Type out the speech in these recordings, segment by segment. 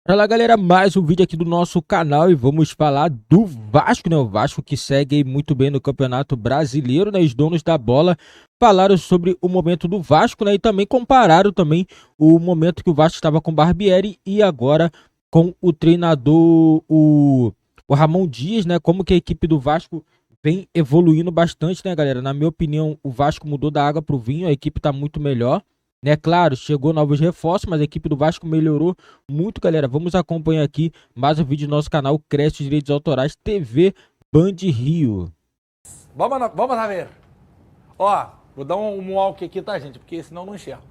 Fala galera, mais um vídeo aqui do nosso canal e vamos falar do Vasco, né? O Vasco que segue aí muito bem no Campeonato Brasileiro, né? Os donos da bola falaram sobre o momento do Vasco, né? E também compararam também o momento que o Vasco estava com o Barbieri e agora com o treinador, o Ramon Dias, né? Como que a equipe do Vasco vem evoluindo bastante, né, galera? Na minha opinião, o Vasco mudou da água pro vinho, a equipe tá muito melhor. Né, claro, chegou novos reforços, mas a equipe do Vasco melhorou muito, galera. Vamos acompanhar aqui mais um vídeo do nosso canal Cresce Direitos Autorais TV Band Rio. Vamos lá ver. Ó, vou dar um walk aqui, tá, gente? Porque senão eu não enxergo.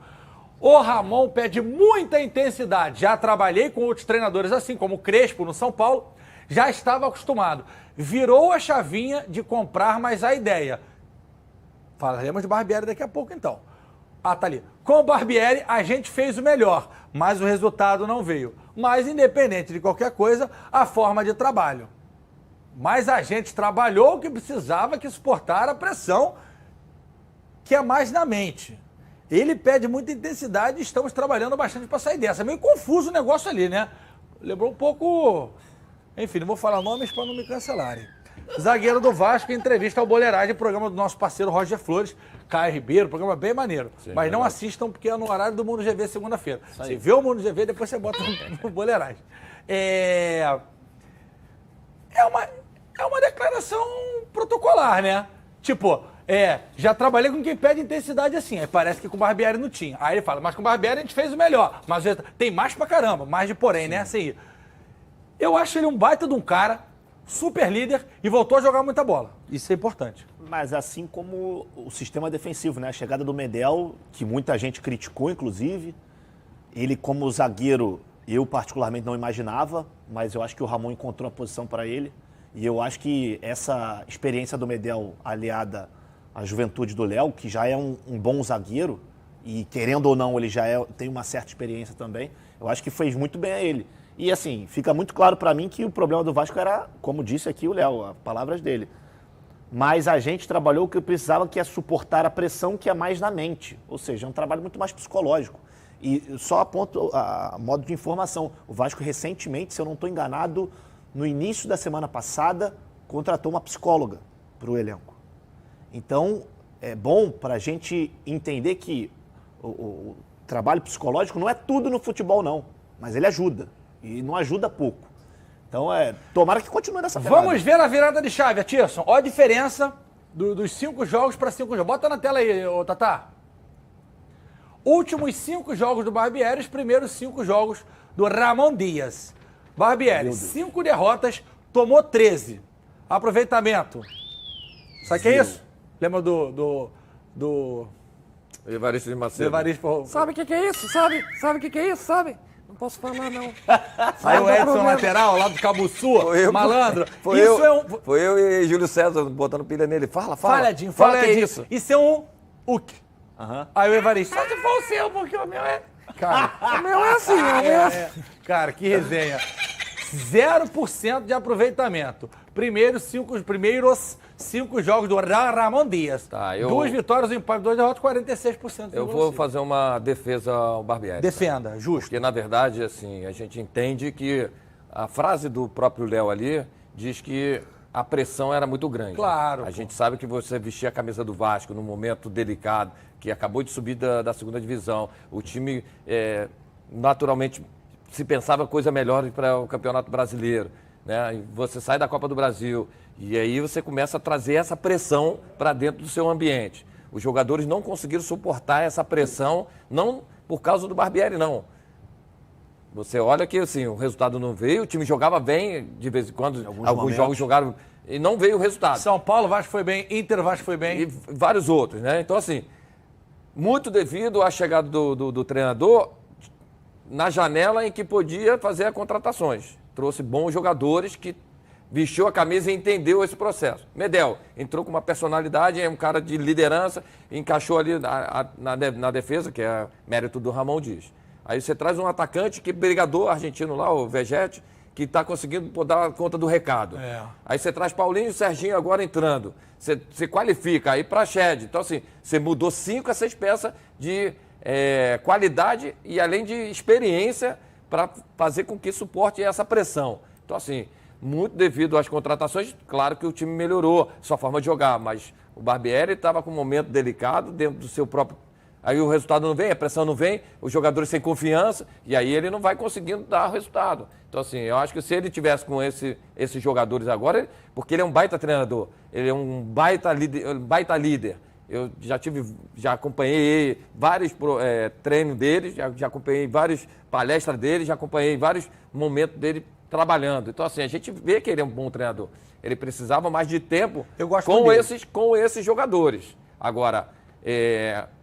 O Ramon pede muita intensidade. Já trabalhei com outros treinadores assim, como o Crespo no São Paulo. Já estava acostumado. Virou a chavinha de comprar mais a ideia. Falaremos de Barbieri daqui a pouco, então. Ah, tá ali. Com o Barbieri, a gente fez o melhor, mas o resultado não veio. Mas, independente de qualquer coisa, a forma de trabalho. Mas a gente trabalhou o que precisava, que suportar a pressão, que é mais na mente. Ele pede muita intensidade e estamos trabalhando bastante para sair dessa. É meio confuso o negócio ali, né? Lembrou um pouco... Enfim, não vou falar nomes para não me cancelarem. Zagueiro do Vasco, em entrevista ao Boleiragem, programa do nosso parceiro Roger Flores, Caio Ribeiro, programa bem maneiro. Sim, mas não assistam porque é no horário do Mundo GV segunda-feira. Você vê o Mundo GV, depois você bota no Boleiragem. É uma declaração protocolar, né? Tipo, já trabalhei com quem pede intensidade assim. Aí parece que com o Barbieri não tinha. Aí ele fala, mas com o Barbieri a gente fez o melhor. Mas tem mais pra caramba, mais de porém, né? Assim, eu acho ele um baita de um cara, super líder e voltou a jogar muita bola. Isso é importante. Mas assim como o sistema defensivo, né? A chegada do Medel, que muita gente criticou, inclusive. Ele como zagueiro, eu particularmente não imaginava, mas eu acho que o Ramon encontrou a posição para ele. E eu acho que essa experiência do Medel aliada à juventude do Léo, que já é um bom zagueiro, e querendo ou não, ele já tem uma certa experiência também, eu acho que fez muito bem a ele. E assim, fica muito claro para mim que o problema do Vasco era, como disse aqui o Léo, as palavras dele. Mas a gente trabalhou o que precisava, que é suportar a pressão que é mais na mente. Ou seja, é um trabalho muito mais psicológico. E só aponto a modo de informação. O Vasco recentemente, se eu não estou enganado, no início da semana passada, contratou uma psicóloga para o elenco. Então, é bom para a gente entender que o trabalho psicológico não é tudo no futebol, não. Mas ele ajuda. E não ajuda pouco. Então, tomara que continue nessa pegada. Vamos ver a virada de chave, Atirson. Olha a diferença dos 5 jogos para 5 jogos. Bota na tela aí, ô Tatá. Últimos 5 jogos do Barbieri, os primeiros 5 jogos do Ramon Dias. Barbieri, 5 derrotas, tomou 13. Aproveitamento. Sabe o que é isso? Lembra do Evaristo de Macedo. Evaristo. Sabe o que é isso? Sabe o que é isso? Sabe? Não posso falar, não. Aí o Edson lateral, lá do Cabuçu, malandro. Foi eu e Júlio César botando pilha nele. Fala. Fala, Edinho, Fala fala, que é Edinho. isso. Isso é um uc. Aí o Evaristo, só se for o seu, porque o meu é... Cara, O meu é assim, o meu é assim. cara, que resenha. 0% de aproveitamento. Primeiros 5 jogos do Ramon Dias. Tá, 2 vitórias, um empate, 2 derrotas, 46%. Eu vou fazer uma defesa ao Barbieri. Defenda, justo. Porque, na verdade, assim, a gente entende que a frase do próprio Léo ali diz que a pressão era muito grande. Claro. A gente sabe que você vestir a camisa do Vasco num momento delicado, que acabou de subir da segunda divisão, o time naturalmente se pensava coisa melhor para o Campeonato Brasileiro, né? E você sai da Copa do Brasil e aí você começa a trazer essa pressão para dentro do seu ambiente. Os jogadores não conseguiram suportar essa pressão, não por causa do Barbieri, não. Você olha que assim, o resultado não veio, o time jogava bem, de vez em quando, alguns jogos jogaram e não veio o resultado. São Paulo, Vasco foi bem, Inter, Vasco foi bem. E vários outros, né? Então, assim, muito devido à chegada do treinador na janela em que podia fazer as contratações. Trouxe bons jogadores que vestiu a camisa e entendeu esse processo. Medel entrou com uma personalidade, é um cara de liderança, encaixou ali na defesa, que é mérito do Ramon Dias. Aí você traz um atacante que brigador argentino lá, o Vegete, que está conseguindo dar conta do recado. Aí você traz Paulinho e Serginho agora entrando. Você qualifica aí para Shed. Então, assim, você mudou 5 a 6 peças de qualidade e além de experiência para fazer com que suporte essa pressão. Então, assim, muito devido às contratações, claro que o time melhorou sua forma de jogar, mas o Barbieri estava com um momento delicado dentro do seu próprio... Aí o resultado não vem, a pressão não vem, os jogadores sem confiança, e aí ele não vai conseguindo dar o resultado. Então, assim, eu acho que se ele tivesse com esses jogadores agora, porque ele é um baita treinador, ele é um baita líder. Eu já acompanhei vários treinos dele, já acompanhei várias palestras dele, já acompanhei vários momentos dele trabalhando. Então, assim, a gente vê que ele é um bom treinador. Ele precisava mais de tempo com esses jogadores. Agora,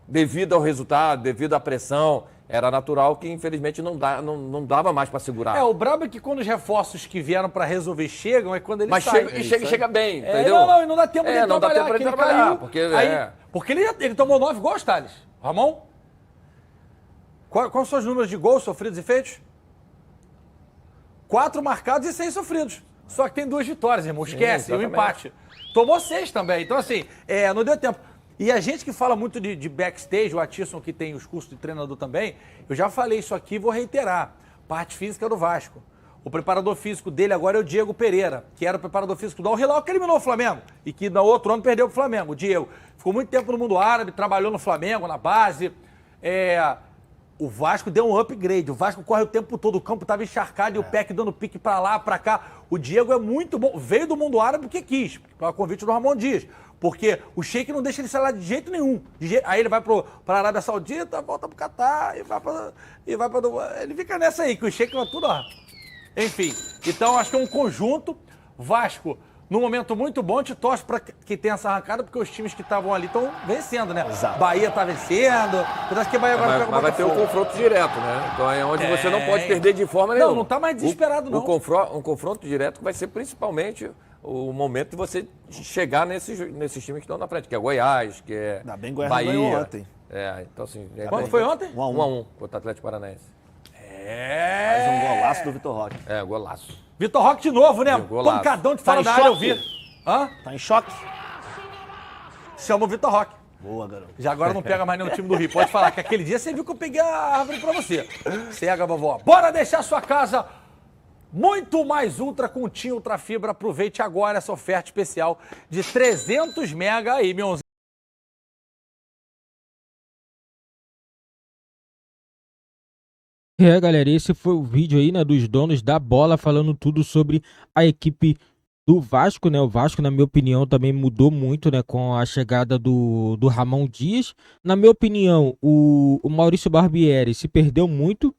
devido ao resultado, devido à pressão, era natural que, infelizmente, não dava mais para segurar. O brabo é que quando os reforços que vieram para resolver chegam, é quando eles saem. Mas chega bem, entendeu? E não dá tempo de ele trabalhar. Dá tempo de trabalhar. Porque ele tomou 9 gols, Thales. Ramon? Quais são os números de gols sofridos e feitos? 4 marcados e 6 sofridos. Só que tem 2 vitórias, irmão. Esquece, um empate. Tomou 6 também. Então, assim, não deu tempo. E a gente que fala muito de backstage, o Atisson que tem os cursos de treinador também, eu já falei isso aqui e vou reiterar. Parte física do Vasco. O preparador físico dele agora é o Diego Pereira, que era o preparador físico do Al Hilal, que eliminou o Flamengo. E que no outro ano perdeu pro Flamengo. O Diego ficou muito tempo no mundo árabe, trabalhou no Flamengo, na base. O Vasco deu um upgrade. O Vasco corre o tempo todo, o campo estava encharcado e o PEC dando pique pra lá, pra cá. O Diego é muito bom. Veio do mundo árabe porque quis, para convite do Ramon Dias. Porque o Sheik não deixa ele sair lá de jeito nenhum. Aí ele vai para a Arábia Saudita, volta pro Catar e vai para... Ele fica nessa aí, que o Sheik vai tudo, ó. Enfim, então acho que é um conjunto. Vasco, num momento muito bom, te torce para que tenha essa arrancada, porque os times que estavam ali estão vencendo, né? Exato. Bahia tá vencendo. Eu acho que Bahia agora pega o Mas vai ter um confronto direto, né? Então é onde você não pode perder de forma nenhuma. Não tá mais desesperado, não. Um confronto direto vai ser principalmente o momento de você chegar nesses times que estão na frente, que é Goiás, que é Ainda bem Goiás Bahia. ganhou ontem. Então assim... Quando foi ontem? 1-1 contra o Atlético Paranaense. Mais um golaço do Vitor Roque. Golaço. Vitor Roque de novo, né? Golaço. Pancadão de fora Tá em da área, eu choque? vi. Hã? Tá em choque? Chama o Vitor Roque. Boa, garoto. Já agora não pega mais nenhum time do Rio. Pode falar que aquele dia você viu que eu peguei a árvore pra você. Cega, vovó. Bora deixar sua casa muito mais ultra com TIM Ultra Fibra. Aproveite agora essa oferta especial de 300 mega aí, meu. Galera, esse foi o vídeo aí, né, dos donos da bola falando tudo sobre a equipe do Vasco, né? O Vasco, na minha opinião, também mudou muito, né, com a chegada do Ramon Dias. Na minha opinião, o Maurício Barbieri se perdeu muito,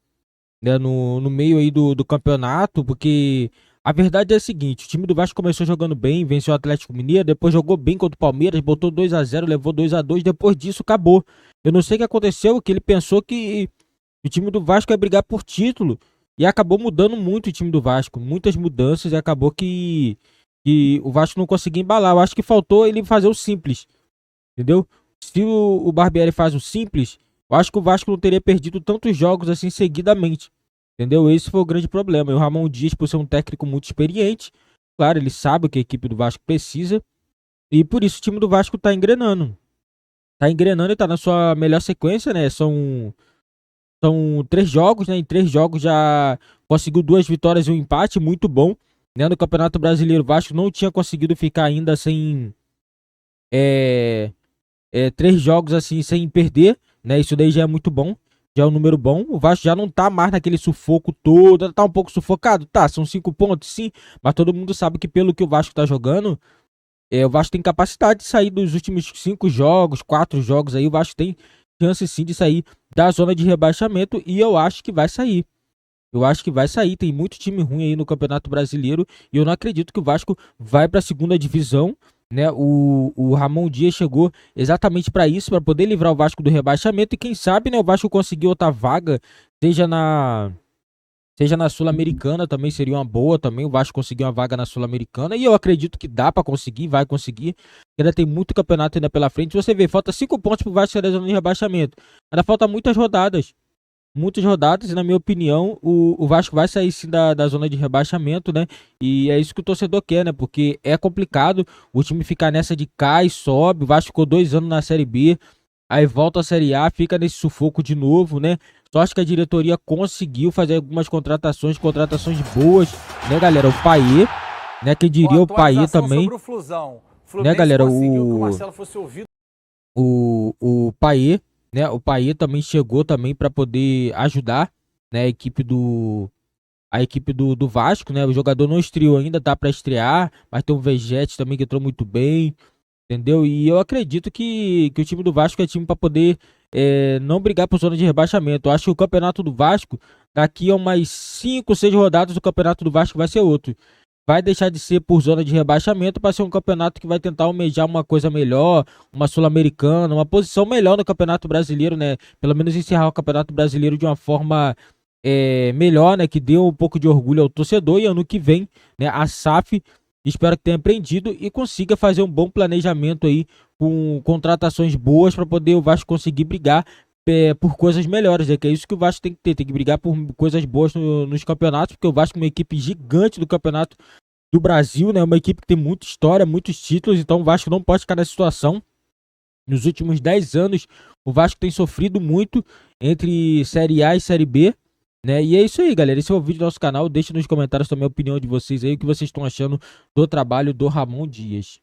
né, no meio aí do campeonato, porque a verdade é a seguinte: o time do Vasco começou jogando bem, venceu o Atlético Mineiro, depois jogou bem contra o Palmeiras, botou 2-0, levou 2-2, depois disso acabou. Eu não sei o que aconteceu, que ele pensou que o time do Vasco ia brigar por título e acabou mudando muito o time do Vasco, muitas mudanças, e acabou que o Vasco não conseguia embalar. Eu acho que faltou ele fazer o simples, entendeu? Se o Barbieri faz o simples, eu acho que o Vasco não teria perdido tantos jogos assim seguidamente, entendeu? Esse foi o grande problema. E o Ramon Dias, por ser um técnico muito experiente, claro, ele sabe o que a equipe do Vasco precisa, e por isso o time do Vasco tá engrenando. Tá engrenando e tá na sua melhor sequência, né? São 3 jogos, né? Em 3 jogos já conseguiu 2 vitórias e um empate, muito bom, né? No Campeonato Brasileiro, o Vasco não tinha conseguido ficar ainda sem 3 jogos assim sem perder, né? Isso daí já é muito bom, já é um número bom. O Vasco já não tá mais naquele sufoco todo, tá um pouco sufocado, tá? São 5 pontos, sim, mas todo mundo sabe que pelo que o Vasco tá jogando, o Vasco tem capacidade de sair dos últimos 5 jogos, 4 jogos aí, o Vasco tem chance sim de sair da zona de rebaixamento, e eu acho que vai sair. Eu acho que vai sair, tem muito time ruim aí no Campeonato Brasileiro, e eu não acredito que o Vasco vai para a segunda divisão, né? O Ramon Dias chegou exatamente para isso, para poder livrar o Vasco do rebaixamento, e quem sabe, né, o Vasco conseguir outra vaga, seja na Sul-Americana, também seria uma boa, também o Vasco conseguir uma vaga na Sul-Americana, e eu acredito que dá pra conseguir, vai conseguir, ainda tem muito campeonato ainda pela frente. Você vê, falta 5 pontos pro Vasco sair da zona de rebaixamento, ainda falta muitas rodadas, e na minha opinião, o Vasco vai sair sim da zona de rebaixamento, né, e é isso que o torcedor quer, né, porque é complicado o time ficar nessa de cai, sobe. O Vasco ficou 2 anos na Série B, aí volta à Série A, fica nesse sufoco de novo, né? Só acho que a diretoria conseguiu fazer algumas contratações boas, né, galera? O Payet, né? Quem diria o Payet também, sobre o Flusão. né, Fluminense galera? conseguiu que o Marcelo fosse ouvido. O Payet, né? O Payet também chegou também para poder ajudar, né? A equipe do Vasco, né? O jogador não estreou ainda, tá para estrear, mas tem o Vegete também que entrou muito bem, entendeu? E eu acredito que o time do Vasco é time para poder não brigar por zona de rebaixamento. Eu acho que o campeonato do Vasco, daqui a umas 5, 6 rodadas, o campeonato do Vasco vai ser outro. Vai deixar de ser por zona de rebaixamento para ser um campeonato que vai tentar almejar uma coisa melhor, uma Sul-Americana, uma posição melhor no Campeonato Brasileiro, né? Pelo menos encerrar o Campeonato Brasileiro de uma forma melhor, né? Que dê um pouco de orgulho ao torcedor. E ano que vem, né? A SAF, espero que tenha aprendido e consiga fazer um bom planejamento aí com contratações boas para poder o Vasco conseguir brigar por coisas melhores, que é isso que o Vasco tem que ter, tem que brigar por coisas boas nos campeonatos, porque o Vasco é uma equipe gigante do Campeonato do Brasil, né? Uma equipe que tem muita história, muitos títulos, então o Vasco não pode ficar nessa situação. Nos últimos 10 anos, o Vasco tem sofrido muito entre Série A e Série B, né? E é isso aí, galera. Esse é o vídeo do nosso canal. Deixe nos comentários também a opinião de vocês aí, o que vocês estão achando do trabalho do Ramon Dias.